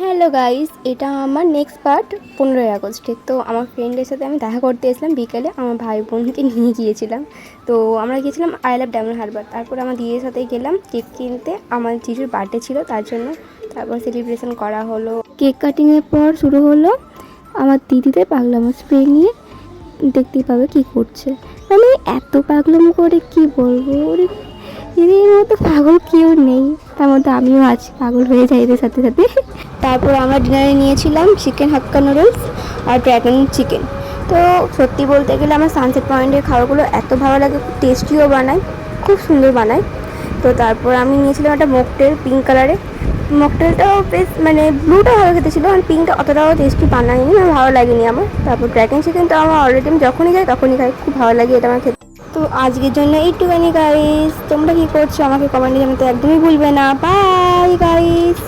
Hello guys, এটা আমার next part 15ই আগস্টে। তো আমার ফ্রেন্ডের সাথে আমি দেখা করতে এসেছিলাম বিকেলে, আমার ভাই বোনকে নিয়ে গিয়েছিলাম। তো আমরা গিয়েছিলাম আই লাভ ডায়মন্ড হারবার। তারপর আমার দিদির সাথে গেলাম কেক কিনতে, আমার জিজুর বার্থডে ছিল তার জন্য। তারপর সেলিব্রেশন করা হলো, কেক কাটিংয়ের পর শুরু হলো আমার দিদিদের পাগলামো স্প্রে নিয়ে। দেখতেই পাবে কি করছে, মানে এত পাগলামো করে কি বলবো, ওরে এদের মতো পাগল কেউ নেই, তার মধ্যে আমিও আছি, পাগল হয়ে যাই এদের সাথে সাথে। তারপর আমরা ডিনারে নিয়েছিলাম চিকেন হাক্কা নুডলস আর ড্র্যাগন চিকেন। তো সত্যি বলতে গেলে আমার সানসেট পয়েন্টের খাবারগুলো এত ভালো লাগে, খুব টেস্টিও বানায়, খুব সুন্দর বানায়। তো তারপর আমি নিয়েছিলাম একটা মকটেল পিঙ্ক কালারে। মকটেলটাও বেশ মানে ব্লুটা ভালো খেতে ছিল, আর পিঙ্কটা অতটাও টেস্টি বানায়নি, আমার ভালো লাগেনি আমার। তারপর ড্র্যাগন চিকেন তো আমার অলরেডি আমি যখনই যাই তখনই খাই, খুব ভালো লাগে এটা আমার খেতে। তো আজকের জন্য এইটুখানি গাইস, তোমরা কী করছো আমাকে কমেন্টে জানাতে একদমই ভুলবে না। Bye guys.